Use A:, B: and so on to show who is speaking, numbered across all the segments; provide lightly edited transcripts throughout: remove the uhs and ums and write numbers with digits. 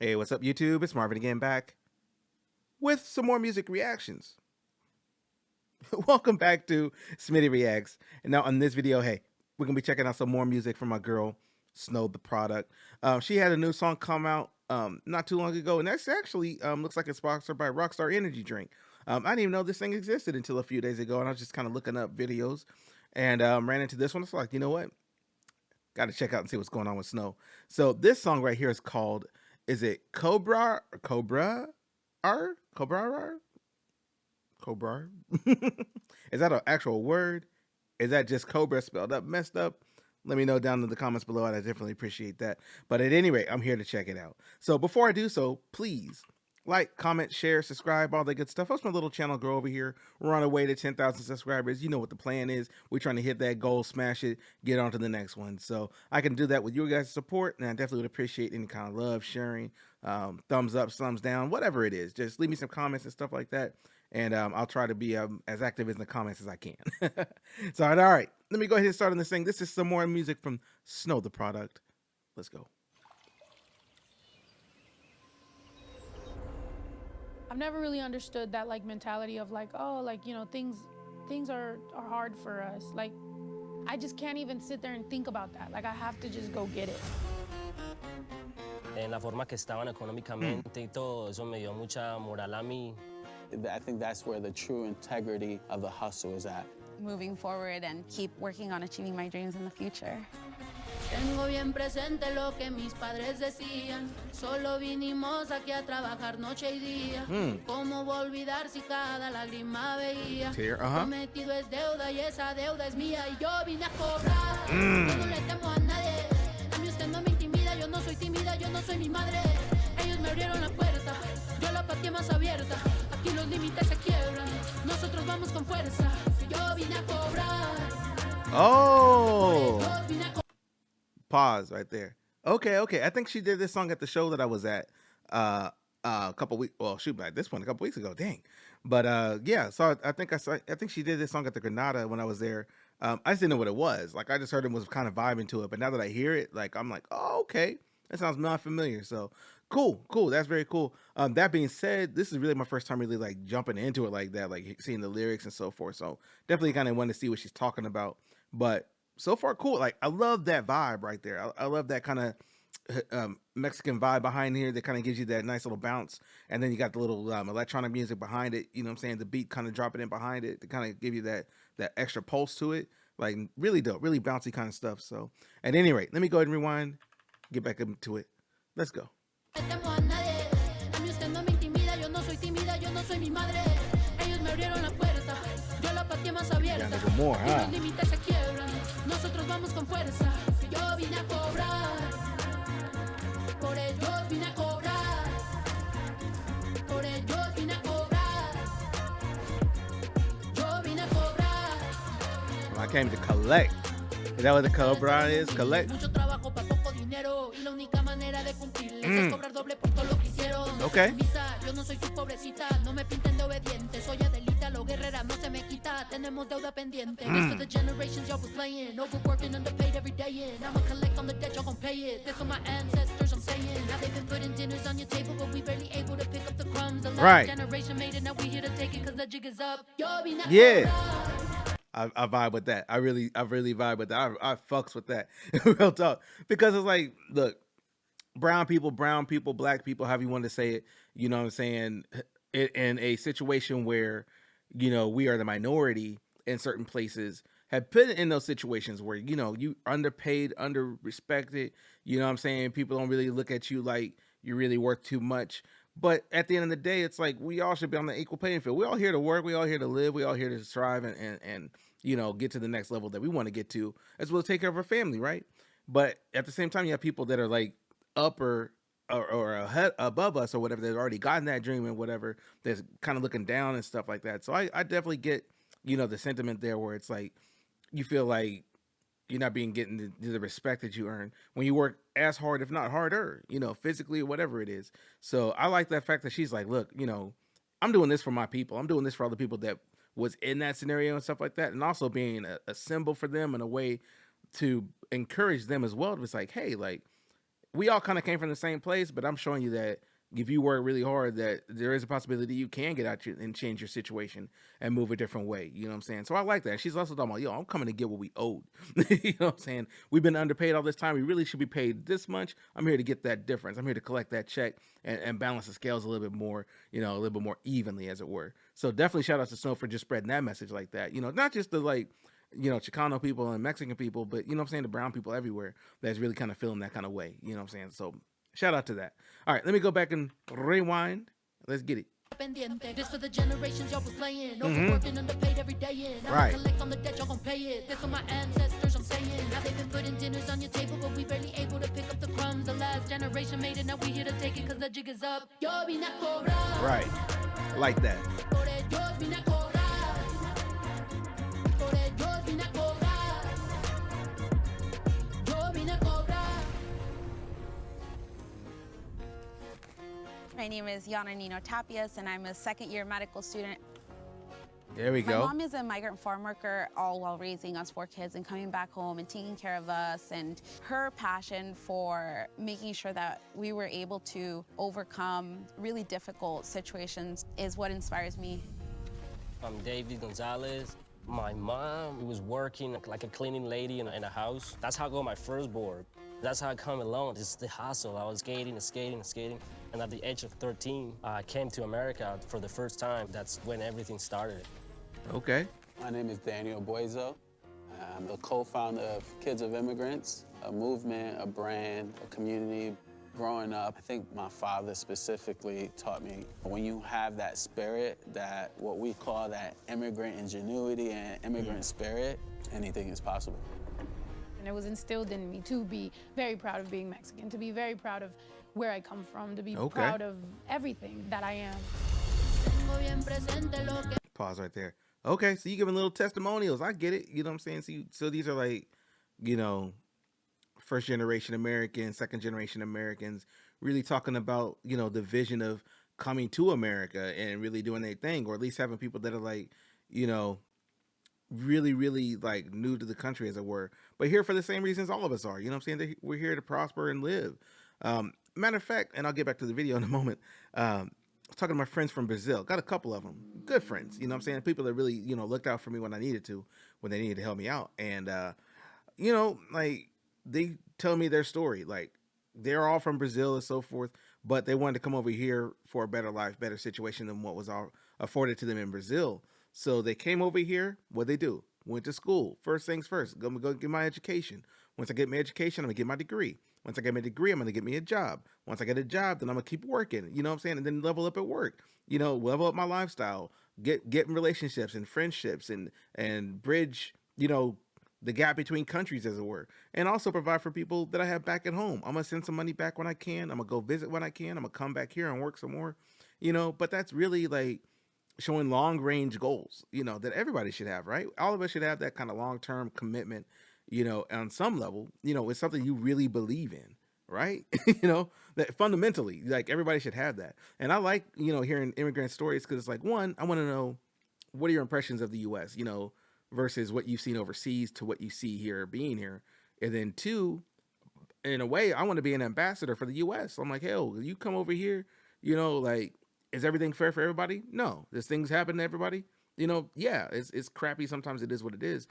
A: Hey, what's up, YouTube? It's Marvin again, back with some more music reactions. Welcome back to Smitty Reacts. And now on this video, hey, we're gonna be checking out some more music from my girl, Snow the Product. She had a new song come out not too long ago, and that's actually looks like it's sponsored by Rockstar Energy Drink. I didn't even know this thing existed until a few days ago, and I was just kind of looking up videos and ran into this one. It's like, you know what? Got to check out and see what's going on with Snow. So this song right here is called, is it COBRAR? COBRAR? Is that an actual word? Is that just Cobra spelled up, messed up? Let me know down in the comments below. I'd definitely appreciate that. But at any rate, I'm here to check it out. So before I do so, please like, comment, share, subscribe, all that good stuff. Helps my little channel grow over here. We're on our way to 10,000 subscribers. You know what the plan is. We're trying to hit that goal, smash it, get on to the next one. So I can do that with you guys' support, and I definitely would appreciate any kind of love, sharing, thumbs up, thumbs down, whatever it is. Just leave me some comments and stuff like that, and I'll try to be as active in the comments as I can. So, all right, let me go ahead and start on this thing. This is some more music from Snow the Product. Let's go.
B: I've never really understood that like mentality of like, oh, like, you know, things are hard for us. Like, I just can't even sit there and think about that. Like, I have to just go get it.
C: En la forma que estaban económicamente y todo, eso me dio mucha moral a mí.
D: I think that's where the true integrity of the hustle is at.
E: Moving forward and keep working on achieving my dreams in the future.
F: Tengo bien presente lo que mis padres decían. Solo vinimos aquí a trabajar noche y día. ¿Cómo voy a olvidar si cada lágrima veía? Prometido es deuda y esa deuda es mía y yo vine a cobrar. Yo no le temo a nadie. A mí usted no me intimida, yo no soy tímida, yo no soy mi madre. Ellos me abrieron la puerta, yo la pateé más abierta. Aquí los límites se quiebran, nosotros vamos con fuerza. Yo vine a cobrar.
A: Oh. Pause right there. Okay. I think she did this song at the show that I was at a couple weeks. Well, shoot, back this one a couple weeks ago. Dang. But yeah. So I think she did this song at the Granada when I was there. I just didn't know what it was. Like, I just heard it, was kind of vibing to it. But now that I hear it, like, I'm like, oh, okay, that sounds not familiar. So cool. That's very cool. That being said, this is really my first time really like jumping into it like that, like seeing the lyrics and so forth. So definitely kind of want to see what she's talking about. But so far, cool. Like, I love that vibe right there. I love that kind of Mexican vibe behind here that kind of gives you that nice little bounce. And then you got the little electronic music behind it. You know what I'm saying? The beat kind of dropping in behind it to kind of give you that extra pulse to it. Like, really dope, really bouncy kind of stuff. So at any rate, let me go ahead and rewind, get back into it. Let's go. More, huh?
F: Nosotros vamos con fuerza. Yo vine a cobrar. Por ellos vine a cobrar. Por ellos vine a cobrar. Yo vine a cobrar.
A: Well, I came to collect. Is that what the COBRAR is? Collect.
F: Mucho trabajo para poco dinero y la única manera de cumplirles es cobrar doble por todo lo que hicieron.
A: Okay.
F: Yo no soy su pobrecita, no me pinten de obediente. Soy Adelita, lo guerrera no se me quita. Tenemos deuda pendiente. Rest of the generations y'all was playing, overworking, underpaid every day. And I'ma collect on the debt, y'all gon' pay it. This for my ancestors, I'm saying. Now they've been putting dinners on your table, but we barely able to pick up the crumbs. The last generation made it, now we here to take it, cause the jig is up.
A: Yeah. I vibe with that. I really vibe with that. I fucks with that. Real talk. Because it's like, look, brown people, black people, however you want to say it, you know what I'm saying, in a situation where, you know, we are the minority in certain places, have put in those situations where, you know, you underpaid, under respected, you know what I'm saying, people don't really look at you like you're really worth too much. But at the end of the day, it's like we all should be on the equal playing field. We're all here to work. We all here to live. We all here to strive and you know, get to the next level that we want to get to, as well as take care of our family, right? But at the same time, you have people that are like upper or ahead, above us or whatever, they've already gotten that dream and whatever, that's kind of looking down and stuff like that. So I definitely get, you know, the sentiment there where it's like you feel like you're not being getting the respect that you earn when you work as hard, if not harder, you know, physically or whatever it is. So I like that fact that she's like, look, you know, I'm doing this for my people. I'm doing this for other people that was in that scenario and stuff like that. And also being a symbol for them in a way to encourage them as well. It's like, hey, like, we all kind of came from the same place, but I'm showing you that if you work really hard, that there is a possibility you can get out and change your situation and move a different way. You know what I'm saying? So I like that. She's also talking about, yo, I'm coming to get what we owed. You know what I'm saying? We've been underpaid all this time. We really should be paid this much. I'm here to get that difference. I'm here to collect that check and balance the scales a little bit more, you know, a little bit more evenly, as it were. So definitely shout out to Snow for just spreading that message like that. You know, not just the like, you know, Chicano people and Mexican people, but you know what I'm saying, the brown people everywhere that's really kind of feeling that kind of way. You know what I'm saying? So shout out to that. All right, let me go back and rewind. Let's get it.
F: Pendiente. This for the generations y'all was playing. Overworking, underpaid every day in.
A: Right.
F: Collect on the debt, y'all gon' pay it. This for my ancestors, I'm saying. How they been putting dinners on your table, but we barely able to pick up the crumbs. The last generation made it, now we here to take it, cause the jig is up. Yo vine a cobrar.
A: Right. Like that.
F: Por ellos vine a cobrar. Por ellos vine a cobrar. Yo vine a cobrar.
E: My name is Yana Nino Tapias, and I'm a second-year medical student.
A: There we
E: My
A: go.
E: mom is a migrant farm worker, all while raising us 4 kids and coming back home and taking care of us. And her passion for making sure that we were able to overcome really difficult situations is what inspires me.
C: I'm David Gonzalez. My mom was working like a cleaning lady in a house. That's how I got my first board. That's how I come along, just the hustle. I was skating. And at the age of 13, I came to America for the first time. That's when everything started.
A: Okay.
D: My name is Daniel Boizo. I'm the co-founder of Kids of Immigrants, a movement, a brand, a community. Growing up, I think my father specifically taught me when you have that spirit, that what we call that immigrant ingenuity and immigrant spirit, anything is possible.
B: And it was instilled in me to be very proud of being Mexican, to be very proud of where I come from, to be proud of everything that I am.
F: Tengo bien presente lo que
A: Pause right there. Okay, so you giving little testimonials. I get it. You know what I'm saying? So these are like, you know, first generation Americans, second generation Americans, really talking about, you know, the vision of coming to America and really doing their thing, or at least having people that are like, you know, really, really like new to the country, as it were, but here for the same reasons all of us are. You know what I'm saying? We're here to prosper and live. Matter of fact, and I'll get back to the video in a moment. I was talking to my friends from Brazil. Got a couple of them, good friends. You know what I'm saying? People that really, you know, looked out for me when I needed to, when they needed to help me out. And, you know, like they tell me their story. Like they're all from Brazil and so forth, but they wanted to come over here for a better life, better situation than what was afforded to them in Brazil. So they came over here. What they do? Went to school. First things first. Go get my education. Once I get my education, I'm gonna get my degree. Once I get my degree, I'm gonna get me a job. Once I get a job, then I'm gonna keep working. You know what I'm saying? And then level up at work. You know, level up my lifestyle. Get in relationships and friendships and bridge, you know, the gap between countries, as it were. And also provide for people that I have back at home. I'm gonna send some money back when I can. I'm gonna go visit when I can. I'm gonna come back here and work some more. You know, but that's really like showing long range goals, you know, that everybody should have, right? All of us should have that kind of long-term commitment, you know, on some level, you know, it's something you really believe in, right? You know, that fundamentally, like everybody should have that. And I like, you know, hearing immigrant stories because it's like, one, I want to know, what are your impressions of the U.S., you know, versus what you've seen overseas to what you see here being here. And then two, in a way, I want to be an ambassador for the U.S. So I'm like, hell, you come over here, you know, like, is everything fair for everybody? No. Does things happen to everybody? You know, yeah, it's crappy. Sometimes it is what it is.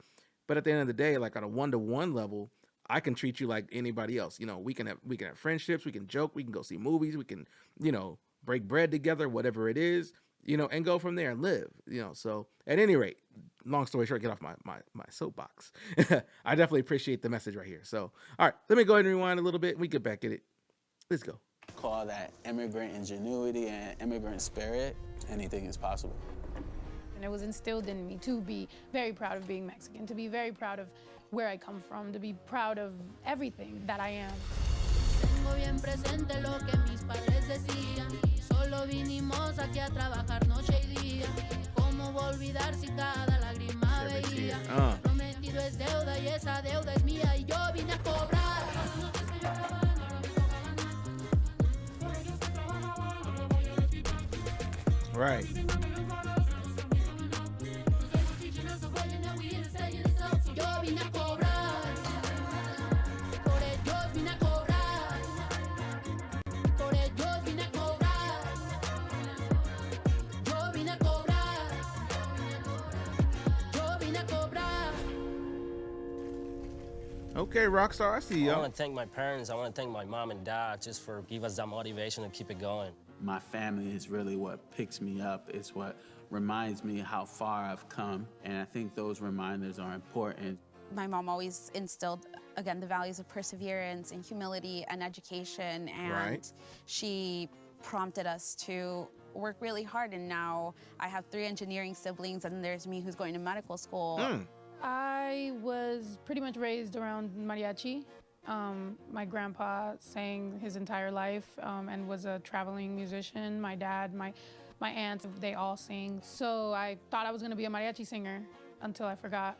A: But at the end of the day, like on a one-to-one level, I can treat you like anybody else. You know, we can have friendships, we can joke, we can go see movies, we can, you know, break bread together, whatever it is, you know, and go from there and live, you know. So at any rate, long story short, get off my soapbox. I definitely appreciate the message right here. So, all right, let me go ahead and rewind a little bit and we get back at it. Let's go.
D: Call that immigrant ingenuity and immigrant spirit, anything is possible.
B: And it was instilled in me to be very proud of being Mexican, to be very proud of where I come from, to be proud of everything that I am.
F: tengo bien presente lo que mis padres decían. Solo vinimos aquí a trabajar noche y día. ¿Cómo olvidar si cada lágrima veía? Prometido es deuda y esa deuda es mía y yo vine a cobrar.
A: Right.
F: Yo vine a cobrar. Por ellos vine a cobrar.
A: Okay, Rockstar, I see
C: I
A: you.
C: want to thank my parents. I want to thank my mom and dad just for give us that motivation to keep it going.
D: My family is really what picks me up. It's what reminds me how far I've come. And I think those reminders are important.
E: My mom always instilled, again, the values of perseverance and humility and education. And
A: Right.
E: she prompted us to work really hard. And now I have 3 engineering siblings, and there's me who's going to medical school.
B: I was pretty much raised around mariachi. My grandpa sang his entire life and was a traveling musician. My dad, my aunts, they all sing. So I thought I was gonna be a mariachi singer until I forgot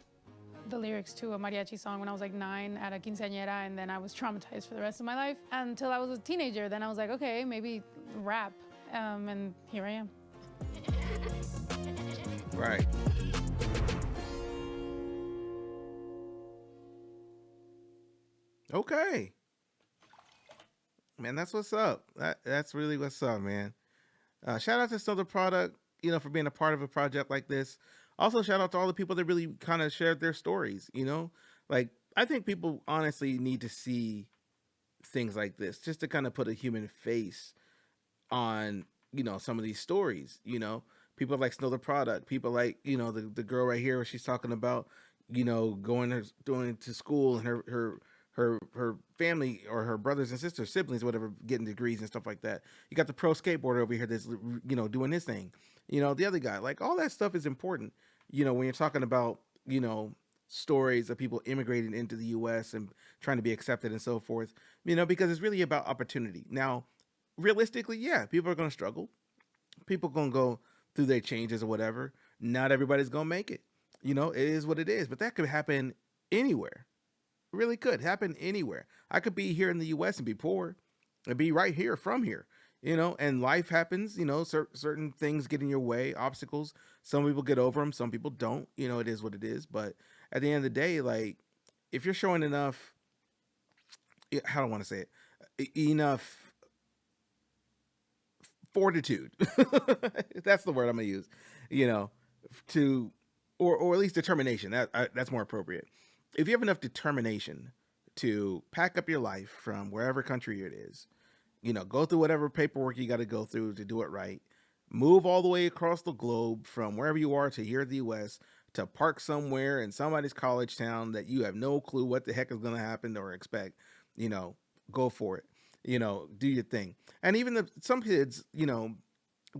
B: the lyrics to a mariachi song when I was like 9 at a quinceañera, and then I was traumatized for the rest of my life until I was a teenager. Then I was like, okay, maybe rap, and here I am.
A: Right. Okay. Man, that's what's up. That's really what's up, man. Shout out to Still the Product, for being a part of a project like this. Also, shout out to all the people that really kind of shared their stories. Like, I think people honestly need to see things like this just to kind of put a human face on, some of these stories. People like Still the Product, people like, the girl right here where she's talking about, going to school, and her family or her brothers and sisters, siblings, whatever, getting degrees and stuff like that. You got the pro skateboarder over here that's doing his thing. The other guy, like, all that stuff is important. When you're talking about stories of people immigrating into the U.S. and trying to be accepted and so forth. Because it's really about opportunity. Now, realistically, yeah, people are going to struggle. People going to go through their changes or whatever. Not everybody's going to make it. It is what it is. But that could happen anywhere. Really could happen anywhere. I could be here in the U.S. and be poor, and be right here from here, and life happens. Certain things get in your way, obstacles. Some people get over them, some people don't. It is what it is. But at the end of the day, like, if you're showing enough, how do I want to say it, enough fortitude, that's the word I'm gonna use, to, or at least determination. That's more appropriate. If you have enough determination to pack up your life from wherever country it is, go through whatever paperwork you got to go through to do it right, move all the way across the globe from wherever you are to here in the U.S. to park somewhere in somebody's college town that you have no clue what the heck is going to happen or expect, go for it, do your thing. And even some kids,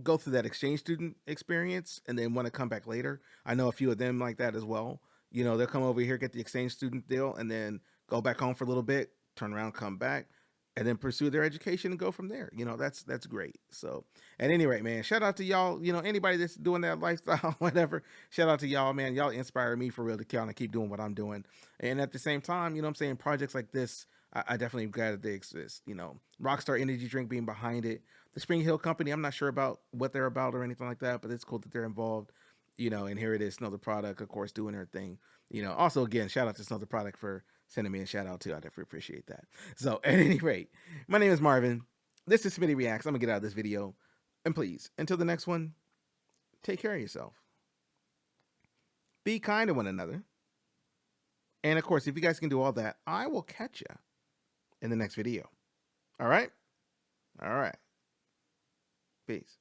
A: go through that exchange student experience and then want to come back later. I know a few of them like that as well. They'll come over here, get the exchange student deal, and then go back home for a little bit, turn around, come back, and then pursue their education and go from there. That's great. So at any rate, man, shout out to y'all. Anybody that's doing that lifestyle, whatever, shout out to y'all, man. Y'all inspire me for real to kind of keep doing what I'm doing. And at the same time, I'm saying, projects like this, I definitely glad that they exist. Rockstar Energy Drink being behind it. The Springhill Company, I'm not sure about what they're about or anything like that, but it's cool that they're involved. And here it is, Snow the Product, of course, doing her thing. Also, again, shout out to Snow the Product for sending me a shout out too. I definitely appreciate that. So, at any rate, my name is Marvin. This is Smitty Reacts. I'm going to get out of this video. And please, until the next one, take care of yourself. Be kind to one another. And of course, if you guys can do all that, I will catch you in the next video. All right? All right. Peace.